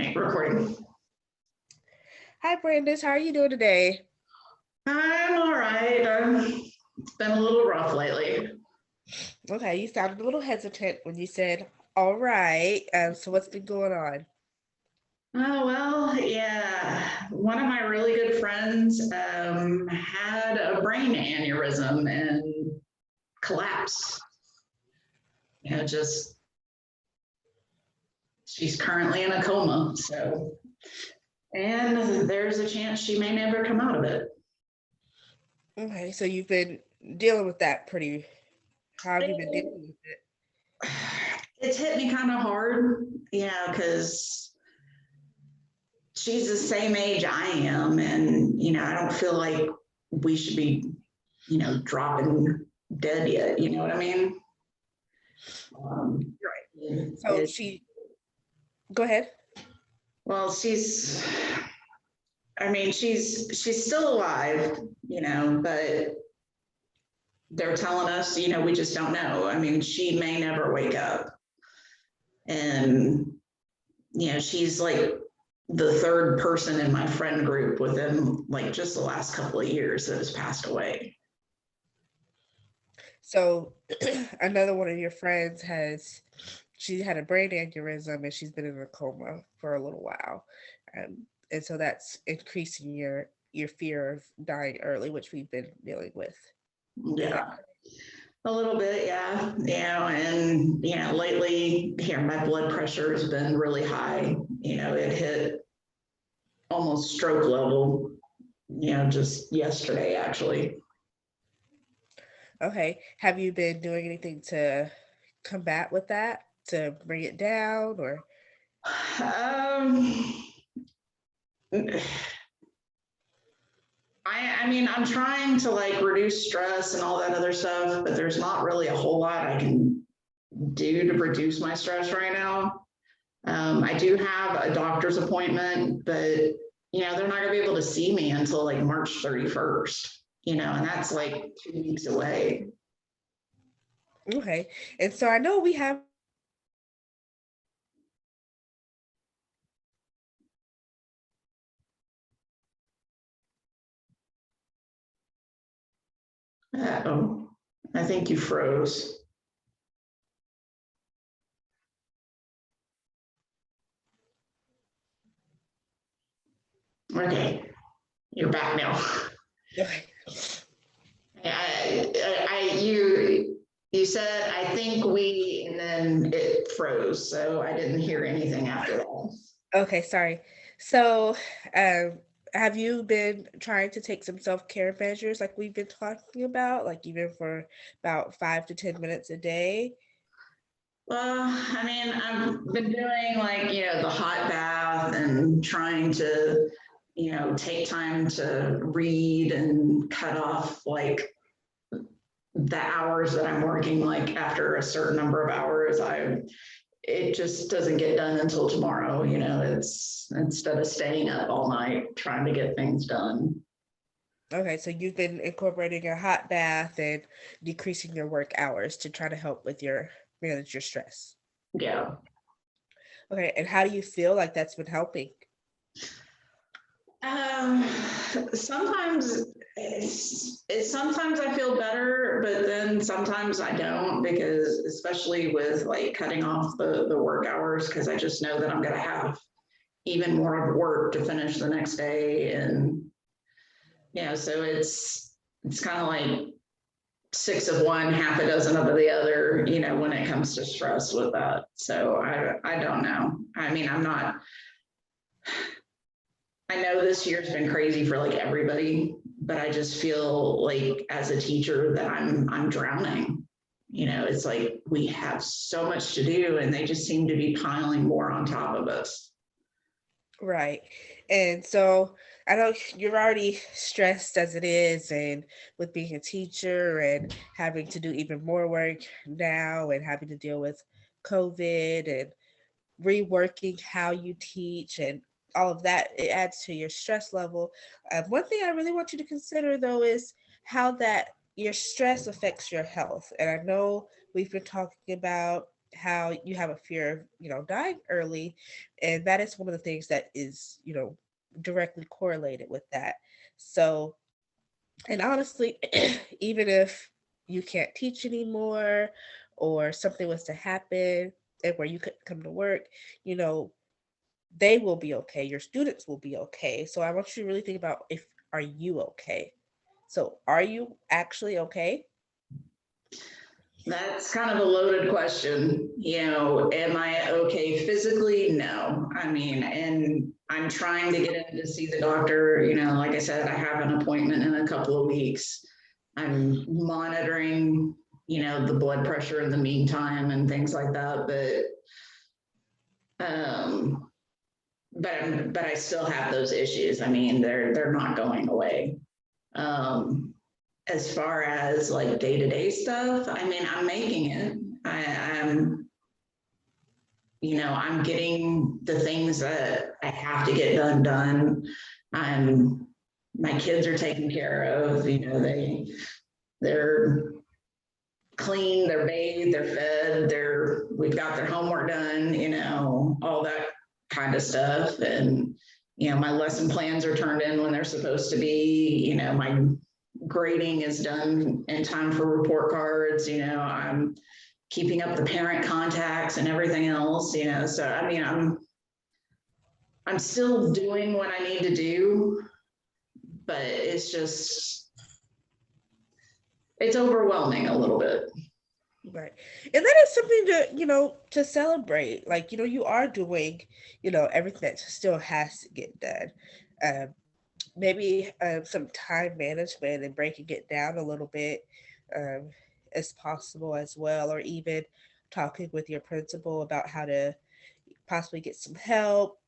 Hey, recording. Hi, Brandis. How are you doing today? I'm all right. It's been a little rough lately. Okay, you sounded a little hesitant when you said, all right. So what's been going on? Oh, well, yeah. One of my really good friends had a brain aneurysm and collapsed. Just she's currently in a coma. And there's a chance she may never come out of it. Okay, so you've been dealing with that pretty. How have you been dealing with it? It's hit me kind of hard, because she's the same age I am, and I don't feel like we should be, dropping dead yet. You know what I mean? Um, Right. So it, go ahead. well, she's still alive, but they're telling us, we just don't know. I mean, she may never wake up, and she's like the third person in my friend group within like just the last couple of years that has passed away. So another one of your friends she had a brain aneurysm and she's been in a coma for a little while. And so that's increasing your fear of dying early, which we've been dealing with. Is that Yeah, a little bit, yeah. And lately here my blood pressure has been really high. It hit almost stroke level, just yesterday actually. okay? Have you been doing anything to combat with that, to bring it down, or Um, I mean, I'm trying to like reduce stress and all that other stuff, but there's not really a whole lot I can do to reduce my stress right now. I do have a doctor's appointment, but they're not gonna be able to see me until like March 31st, and that's like 2 weeks away. okay? And so I know we have Oh, I think you froze. Okay, you're back now. okay. You said I think we, and then it froze, so I didn't hear anything after that. Okay, sorry. So, um, have you been trying to take some self-care measures like we've been talking about, like even for about 5 to 10 minutes a day? Well, I mean, I've been doing like, the hot bath and trying to, take time to read and cut off like the hours that I'm working, like after a certain number of hours, it just doesn't get done until tomorrow. It's instead of staying up all night trying to get things done. Okay, so you've been incorporating a hot bath and decreasing your work hours to try to help with your manage your stress. Yeah. Okay, and how do you feel like that's been helping? Um, sometimes sometimes I feel better, but then sometimes I don't, because especially with like cutting off the work hours, because I just know that I'm gonna have even more of work to finish the next day. And so it's kind of like six of one, half a dozen of the other, when it comes to stress with that. So I don't know. I mean, I know this year's been crazy for like everybody, but I just feel like as a teacher that I'm drowning. It's like we have so much to do and they just seem to be piling more on top of us. Right. And so I know you're already stressed as it is, and with being a teacher and having to do even more work now and having to deal with COVID and reworking how you teach and all of that, it adds to your stress level. One thing I really want you to consider though is how that your stress affects your health. And I know we've been talking about how you have a fear of, dying early. And that is one of the things that is, directly correlated with that. So, and honestly, even if you can't teach anymore or something was to happen and where you couldn't come to work, you know, they will be okay. Your students will be okay. So I want you to really think about, if are you okay? So are you actually okay? That's kind of a loaded question. Am I okay physically? No. I mean, and I'm trying to get in to see the doctor. Like I said, I have an appointment in a couple of weeks. I'm monitoring, the blood pressure in the meantime and things like that. Um, but I still have those issues. I mean, they're not going away. Um, as far as like day-to-day stuff, I mean, I'm making it. I'm, I'm getting the things that I have to get done. I'm, my kids are taken care of, they're clean, they're bathed, they're fed, we've got their homework done, all that kind of stuff. And, my lesson plans are turned in when they're supposed to be, my grading is done in time for report cards, I'm keeping up the parent contacts and everything else, so I mean, I'm still doing what I need to do, but it's overwhelming a little bit. Right. And that is something to, to celebrate. Like, you are doing, everything that still has to get done. Um, Maybe some time management and breaking it down a little bit um, as possible as well, or even talking with your principal about how to possibly get some help.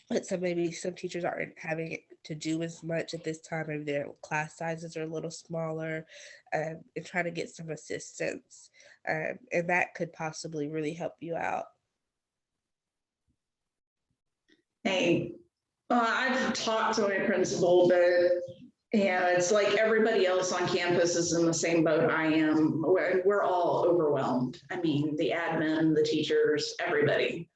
But maybe some teachers aren't having to do as much at this time. Maybe their class sizes are a little smaller, and trying to get some assistance. And that could possibly really help you out. Hey, I've talked to my principal, but it's like everybody else on campus is in the same boat I am. We're all overwhelmed. I mean, the admin, the teachers, everybody.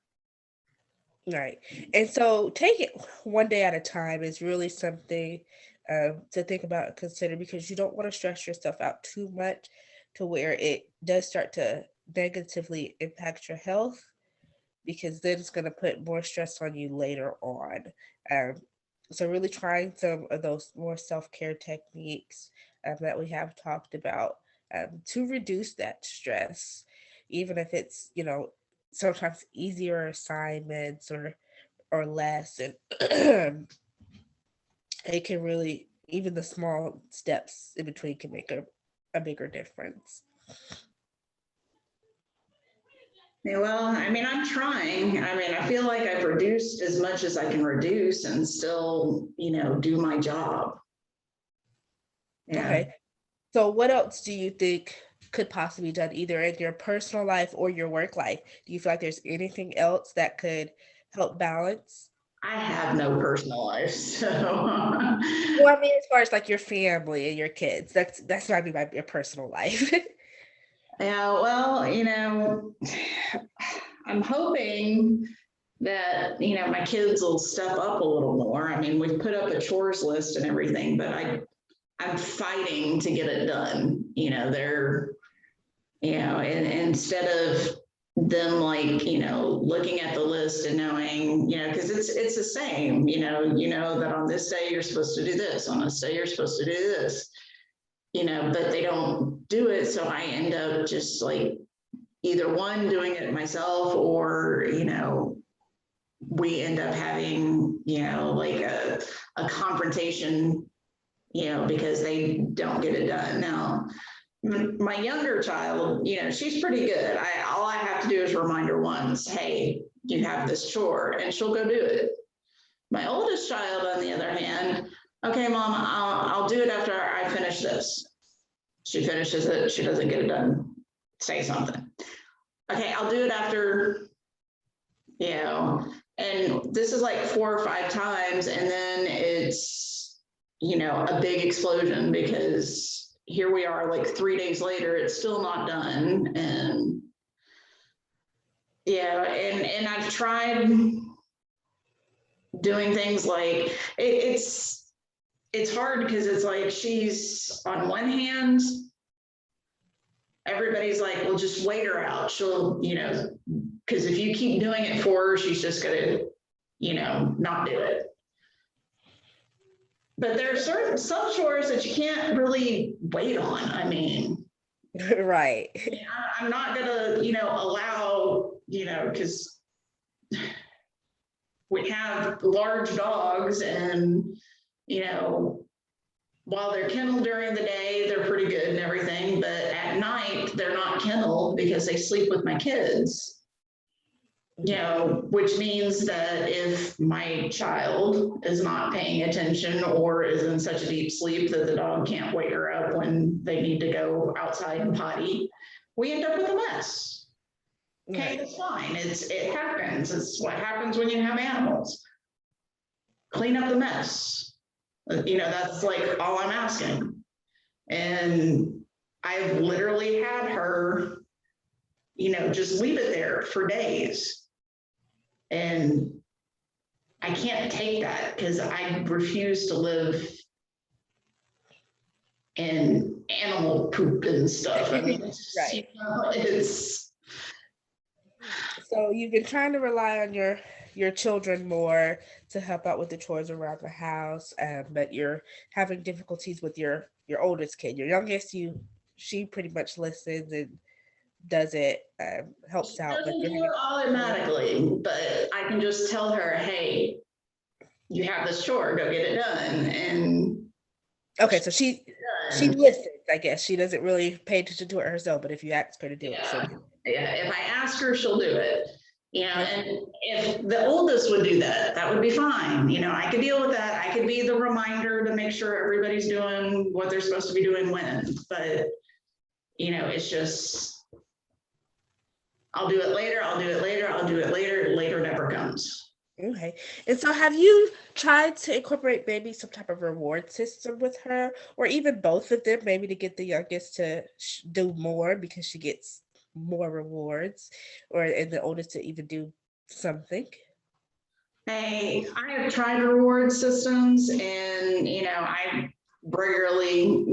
Right. And so take it one day at a time is really something to think about and consider, because you don't want to stress yourself out too much to where it does start to negatively impact your health, because then it's going to put more stress on you later on. Um, so, really trying some of those more self care techniques that we have talked about to reduce that stress, even if it's, sometimes easier assignments or less. And it can really, even the small steps in between can make a bigger difference. Yeah, well, I mean, I'm trying. I mean, I feel like I've reduced as much as I can reduce and still, do my job. Yeah. Okay. So, what else do you think could possibly be done either in your personal life or your work life? Do you feel like there's anything else that could help balance? I have no personal life, so Well, I mean, as far as like your family and your kids, that's what I mean by your personal life. yeah, well, I'm hoping that, my kids will step up a little more. I mean, we've put up a chores list and everything, but I'm fighting to get it done. They're, instead of them like, looking at the list and knowing, because it's the same, that on this day you're supposed to do this, on this day you're supposed to do this, but they don't do it. So I end up just like either one doing it myself, or, we end up having, like a confrontation, because they don't get it done. Now, my younger child, she's pretty good. All I have to do is remind her once, hey, you have this chore, and she'll go do it. My oldest child, on the other hand, okay, mom, I'll do it after I finish this. She finishes it, she doesn't get it done. Say something. Okay, I'll do it after, and this is like 4 or 5 times, and then it's, a big explosion, because here we are like 3 days later, it's still not done. And Yeah, and I've tried doing things like it's hard because it's like she's on one hand, everybody's like, well, just wait her out. She'll, because if you keep doing it for her, she's just gonna, not do it. But there are some chores that you can't really wait on. I mean, Right. I'm not gonna, allow, because we have large dogs and, you know, while they're kenneled during the day, they're pretty good and everything, but at night they're not kenneled because they sleep with my kids. Which means that if my child is not paying attention or is in such a deep sleep that the dog can't wake her up when they need to go outside and potty, we end up with a mess. Okay, it's fine. It happens. It's what happens when you have animals. Clean up the mess. That's like all I'm asking. And I've literally had her, just leave it there for days. And I can't take that because I refuse to live in animal poop and stuff. I mean, Right. it's So you've been trying to rely on your children more to help out with the chores around the house, but you're having difficulties with your oldest kid. Your youngest, she pretty much listens and does it, helps She out, but doesn't you're do it having automatically, but I can just tell her, hey, you have this chore, go get it done. And okay. So she listens. I guess she doesn't really pay attention to it herself, but if you ask her to do it, she'll yeah, do yeah. If I ask her, she'll do it. it. And if the oldest would do that, that would be fine. I could deal with that. I could be the reminder to make sure everybody's doing what they're supposed to be doing when. But it's just I'll do it later. I'll do it later. I'll do it later. Later never comes. Okay. And so have you tried to incorporate maybe some type of reward system with her or even both of them, maybe to get the youngest to do more because she gets more rewards or and the oldest to even do something? Hey, I have tried reward systems and, I regularly,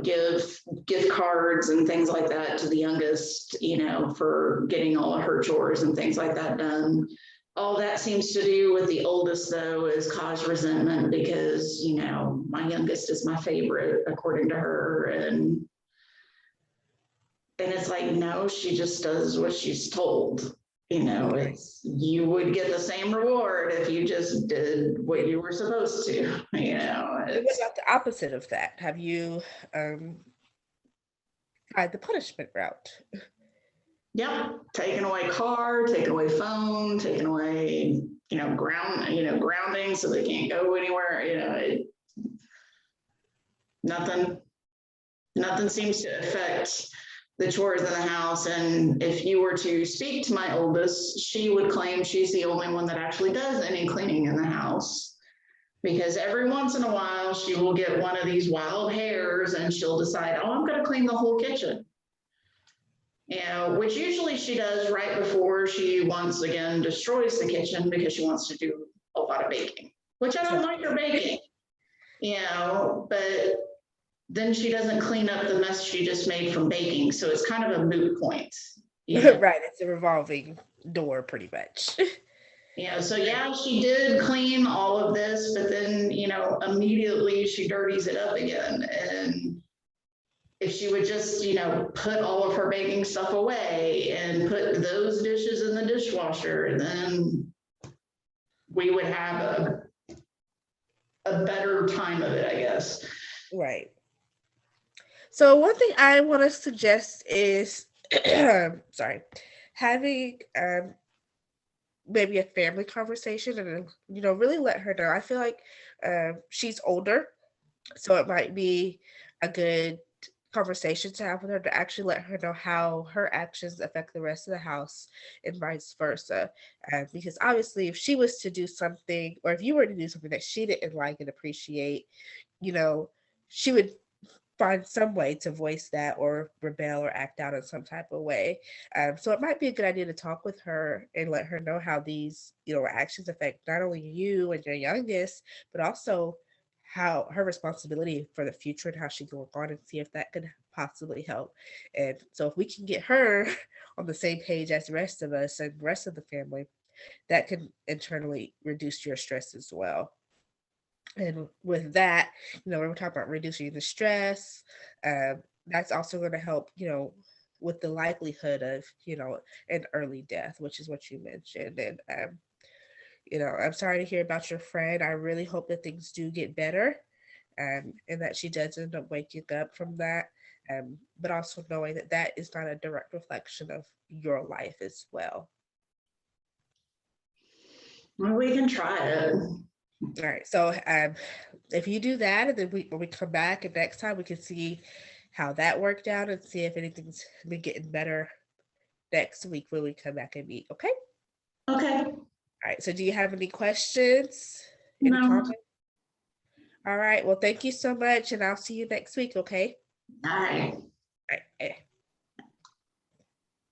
give gift cards and things like that to the youngest, for getting all of her chores and things like that done. All that seems to do with the oldest, though, is cause resentment because, my youngest is my favorite, according to her. And it's like, no, she just does what she's told. Okay. It's you would get the same reward if you just did what you were supposed to. And what It's about the opposite of that? Have you tried the punishment route? yep, taking away car, taking away phone, taking away, grounding so they can't go anywhere. Nothing, nothing seems to affect the chores in the house. And if you were to speak to my oldest, she would claim she's the only one that actually does any cleaning in the house. Because every once in a while, she will get one of these wild hairs and she'll decide, oh, I'm going to clean the whole kitchen. Which usually she does right before she once again destroys the kitchen because she wants to do a lot of baking, which I don't mind her baking, but then she doesn't clean up the mess she just made from baking. So it's kind of a moot point. Right, it's a revolving door pretty much. So yeah, she did clean all of this, but then, immediately she dirties it up again. And if she would just, put all of her baking stuff away and put those dishes in the dishwasher, then we would have a better time of it, I guess. Right. So one thing I want to suggest is, sorry, having maybe a family conversation and really let her know. I feel like she's older, so it might be a good conversation to have with her to actually let her know how her actions affect the rest of the house and vice versa. Because obviously, if she was to do something, or if you were to do something that she didn't like and appreciate, you know, she would find some way to voice that or rebel or act out in some type of way. So it might be a good idea to talk with her and let her know how these, actions affect not only you and your youngest, but also how her responsibility for the future and how she go on, and see if that could possibly help. And so if we can get her on the same page as the rest of us and the rest of the family, that can internally reduce your stress as well. And with that, we're talking about reducing the stress. That's also going to help, with the likelihood of, an early death, which is what you mentioned. And, I'm sorry to hear about your friend. I really hope that things do get better, and that she does end up waking up from that. But also knowing that that is not a direct reflection of your life as well. Well, we can try it. All right. So if you do that, and then when we come back, and next time we can see how that worked out and see if anything's been getting better next week when we come back and meet. Okay. Okay. All right. So do you have any questions? Any No. comments? All right. Well, thank you so much, and I'll see you next week. Okay. All right.